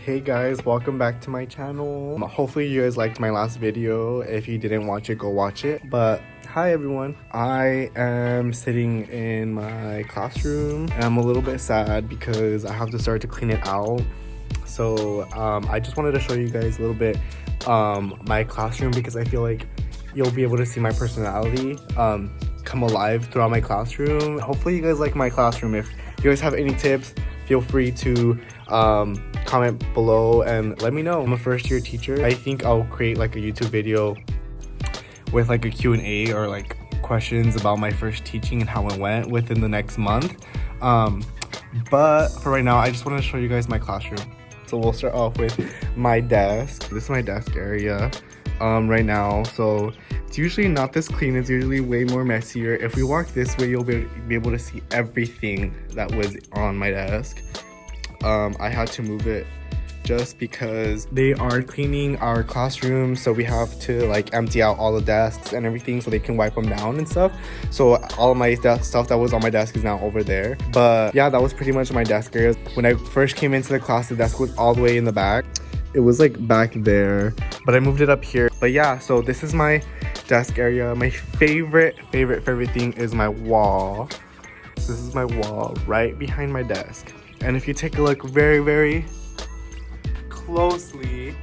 Hey guys, welcome back to my channel. Hopefully you guys liked my last video. If you didn't watch it, go watch it. But hi everyone. I am sitting in my classroom and I'm a little bit sad because I have to start to clean it out. So I just wanted to show you guys a little bit my classroom because I feel like you'll be able to see my personality come alive throughout my classroom. Hopefully you guys like my classroom. If you guys have any tips, feel free to comment below and let me know. I'm a first year teacher. I think I'll create like a YouTube video with like a Q&A or like questions about my first teaching and how it went within the next month. But for right now, I just want to show you guys my classroom. So we'll start off with my desk. This is my desk area right now. So it's usually not this clean, it's usually way more messier. If we walk this way, you'll be able to see everything that was on my desk. I had to move it just because they are cleaning our classroom, so we have to like empty out all the desks and everything so they can wipe them down and stuff. So all of my stuff that was on my desk is now over there. But yeah, that was pretty much my desk area. When I first came into the class, the desk was all the way in the back. It was like back there, but I moved it up here. But yeah, so this is my desk area. My favorite thing is my wall. This is my wall right behind my desk. And if you take a look very closely,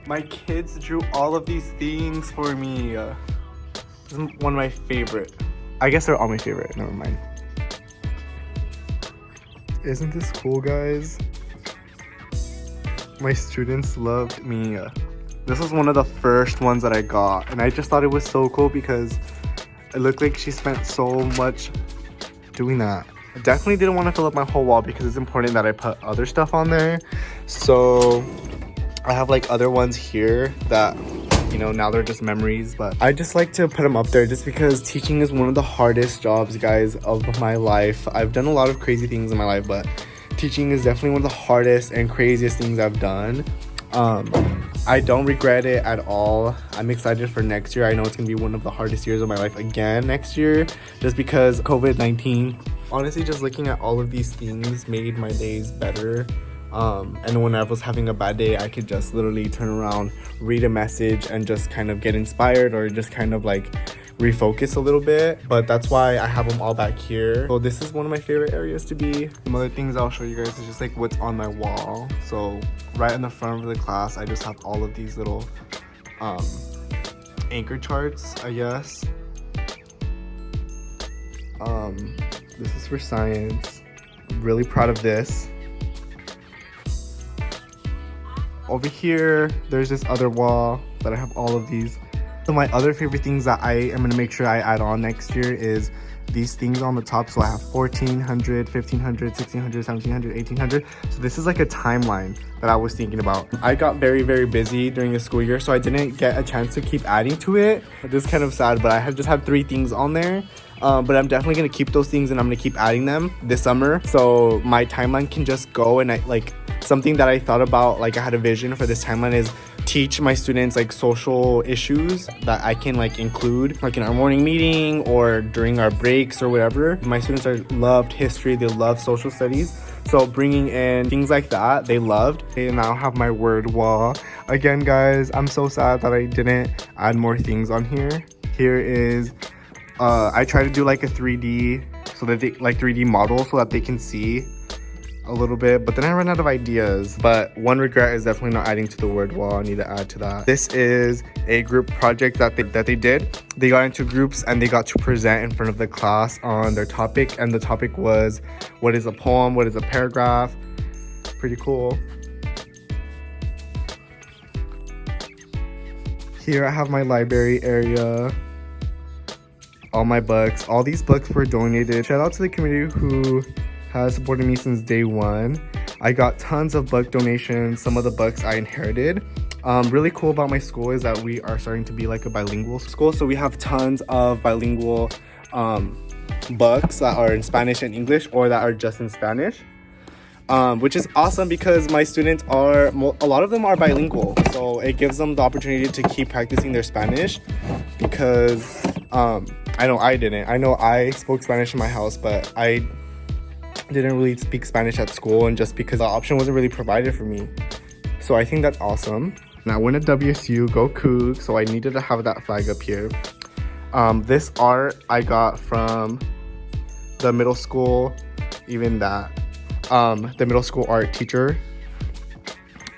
my kids drew all of these things for me. This is one of my favorite. I guess they're all my favorite, never mind. Isn't this cool, guys? My students loved me. This was one of the first ones that I got, and I just thought it was so cool because it looked like she spent so much doing that. I definitely didn't want to fill up my whole wall because it's important that I put other stuff on there. So I have like other ones here that, you know, now they're just memories, but I just like to put them up there just because teaching is one of the hardest jobs, guys, of my life. I've done a lot of crazy things in my life, but teaching is definitely one of the hardest and craziest things I've done. I don't regret it at all. I'm excited for next year. I know it's gonna be one of the hardest years of my life again next year, just because COVID-19. Honestly, just looking at all of these things made my days better. And when I was having a bad day, I could just literally turn around, read a message, and just kind of get inspired or just kind of like refocus a little bit. But that's why I have them all back here. So this is one of my favorite areas to be. Some other things I'll show you guys is just like what's on my wall. So right in the front of the class, I just have all of these little anchor charts, I guess. This is for science. I'm really proud of this. Over here, there's this other wall that I have all of these. So my other favorite things that I am going to make sure I add on next year is these things on the top. So I have 1400, 1500, 1600, 1700, 1800. So this is like a timeline that I was thinking about. I got very busy during the school year, so I didn't get a chance to keep adding to it. This is kind of sad, but I just have 3 things on there. But I'm definitely going to keep those things and I'm going to keep adding them this summer. So my timeline can just go, and I like something that I thought about, like I had a vision for this timeline is teach my students like social issues that I can like include like in our morning meeting or during our breaks or whatever. My students loved history, they love social studies. So bringing in things like that, they loved. They now have my word wall. Again, guys, I'm so sad that I didn't add more things on here. Here is, I try to do like a 3D, so that they like 3D model so that they can see a little bit, but then I ran out of ideas. But one regret is definitely not adding to the word wall. I need to add to that. This is a group project that they did. They got into groups and they got to present in front of the class on their topic, and the topic was, what is a poem, what is a paragraph? Pretty cool. Here I have my library area, all my books. All these books were donated. Shout out to the community who has supported me since day one. I got tons of book donations. Some of the books I inherited. Really cool about my school is that we are starting to be like a bilingual school. So we have tons of bilingual books that are in Spanish and English, or that are just in Spanish. Which is awesome because my students are, a lot of them are bilingual. So it gives them the opportunity to keep practicing their Spanish because I know I didn't. I know I spoke Spanish in my house, but I didn't really speak Spanish at school, and just because the option wasn't really provided for me. So I think that's awesome. And I went to WSU, go Cougs, so I needed to have that flag up here. This art I got from the middle school, even that, the middle school art teacher.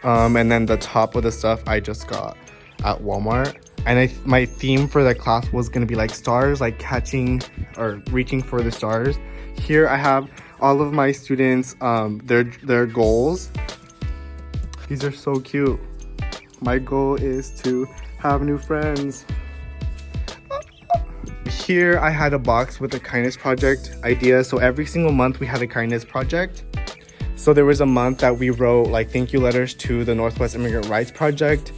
And then the top of the stuff I just got at Walmart. And my theme for the class was gonna be like stars, like catching or reaching for the stars. Here I have all of my students, their goals. These are so cute. My goal is to have new friends. Here I had a box with a kindness project idea. So every single month we had a kindness project. So there was a month that we wrote like thank you letters to the Northwest Immigrant Rights Project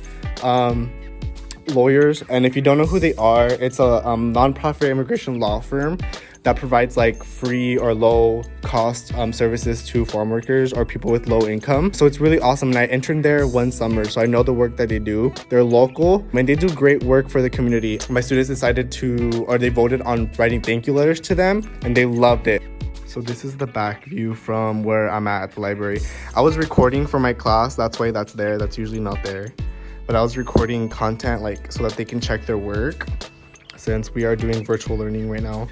lawyers. And if you don't know who they are, it's a nonprofit immigration law firm that provides like free or low cost services to farm workers or people with low income. So it's really awesome. And I interned there one summer, so I know the work that they do. They're local and they do great work for the community. My students decided to, or they voted on writing thank you letters to them, and they loved it. So this is the back view from where I'm at the library. I was recording for my class, that's why that's there. That's usually not there. But I was recording content like so that they can check their work, since we are doing virtual learning right now.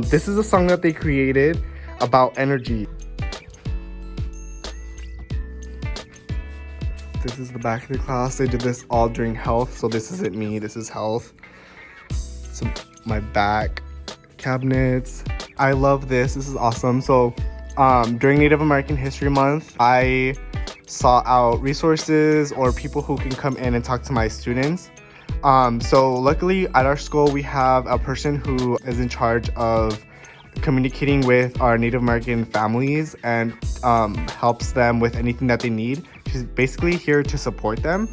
This is a song that they created about energy. This is the back of the class. They did this all during health. So this isn't me, this is health. So my back cabinets. I love this. This is awesome. So during Native American History Month, I sought out resources or people who can come in and talk to my students. So luckily at our school, we have a person who is in charge of communicating with our Native American families and helps them with anything that they need. She's basically here to support them.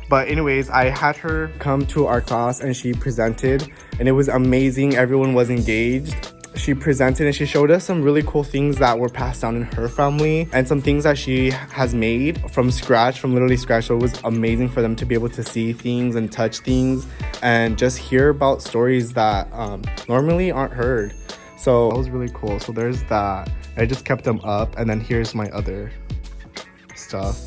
But anyways, I had her come to our class and she presented, and it was amazing. Everyone was engaged. She presented and she showed us some really cool things that were passed down in her family and some things that she has made from scratch, from literally scratch. So it was amazing for them to be able to see things and touch things and just hear about stories that normally aren't heard. So that was really cool. So there's that. I just kept them up, and then here's my other stuff.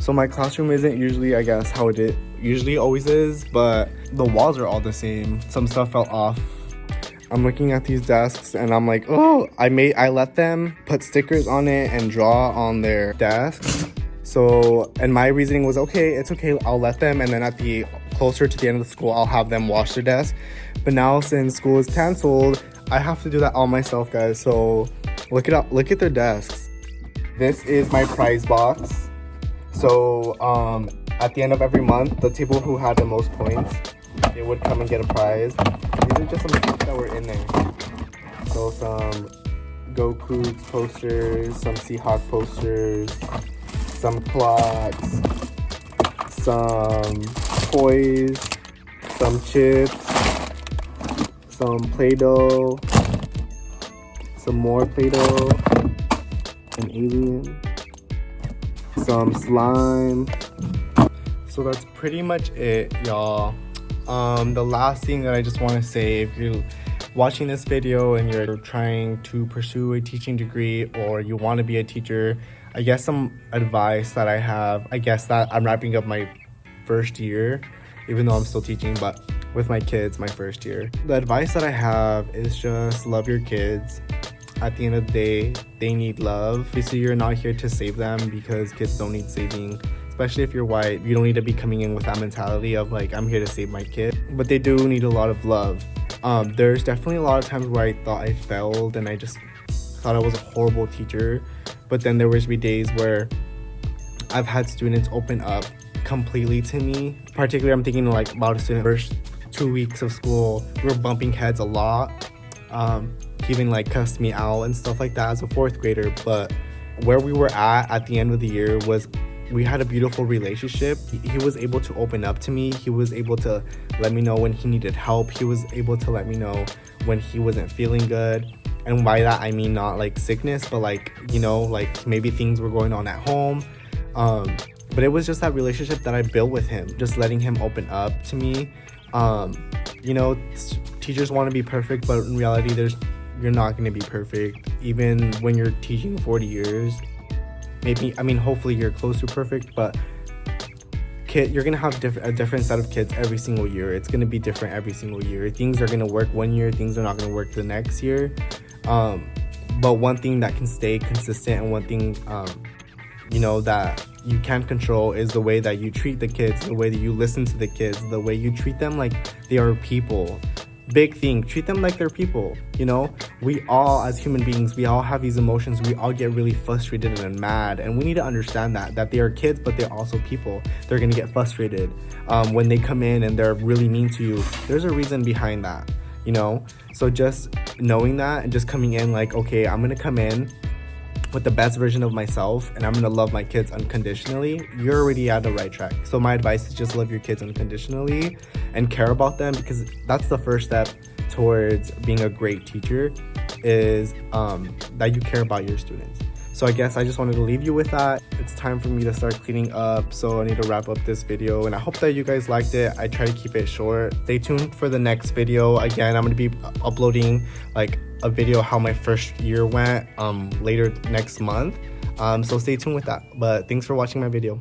So my classroom isn't usually, I guess, how it usually always is, but the walls are all the same. Some stuff fell off. I'm looking at these desks and I'm like, oh, I let them put stickers on it and draw on their desks. So, and my reasoning was, okay, it's okay, I'll let them, and then closer to the end of the school, I'll have them wash their desk. But now since school is canceled, I have to do that all myself, guys. So look at their desks. This is my prize box. So at the end of every month, the people who had the most points, they would come and get a prize. These are just some stuff that were in there. So some Go Cougs posters, some Seahawk posters, some clocks, some toys, some chips, some Play-Doh, some more Play-Doh, an alien, some slime. So that's pretty much it, y'all. The last thing that I just want to say, if you're watching this video and you're trying to pursue a teaching degree or you want to be a teacher, I guess some advice that I have, I guess that I'm wrapping up my first year, even though I'm still teaching, but with my kids, my first year. The advice that I have is just love your kids. At the end of the day, they need love. Obviously, you're not here to save them because kids don't need saving. Especially if you're white, you don't need to be coming in with that mentality of like, I'm here to save my kid. But they do need a lot of love. There's definitely a lot of times where I thought I failed and I just thought I was a horrible teacher. But then there was days where I've had students open up completely to me. Particularly, I'm thinking like about a student first 2 weeks of school. We were bumping heads a lot. He even like cussed me out and stuff like that as a fourth grader. But where we were at the end of the year was we had a beautiful relationship. He was able to open up to me. He was able to let me know when he needed help. He was able to let me know when he wasn't feeling good. And by that, I mean not like sickness, but like, you know, like maybe things were going on at home. But it was just that relationship that I built with him, just letting him open up to me. You know, teachers want to be perfect, but in reality, you're not going to be perfect. Even when you're teaching 40 years, maybe, I mean, hopefully you're close to perfect, but you're gonna have a different set of kids every single year. It's gonna be different every single year. Things are gonna work one year, things are not gonna work the next year. But one thing that can stay consistent, and one thing you know, that you can control, is the way that you treat the kids, the way that you listen to the kids, the way you treat them like they are people. Big thing, treat them like they're people. You know, we all, as human beings, we all have these emotions. We all get really frustrated and mad, and we need to understand that they are kids, but they're also people. They're gonna get frustrated when they come in and they're really mean to you. There's a reason behind that, you know. So just knowing that and just coming in like, okay, I'm gonna come in with the best version of myself, and I'm gonna love my kids unconditionally, you're already at the right track. So my advice is just love your kids unconditionally and care about them, because that's the first step towards being a great teacher, is that you care about your students. So I guess I just wanted to leave you with that. It's time for me to start cleaning up, so I need to wrap up this video, and I hope that you guys liked it. I try to keep it short. Stay tuned for the next video. Again, I'm gonna be uploading like a video how my first year went later next month. So stay tuned with that. But thanks for watching my video.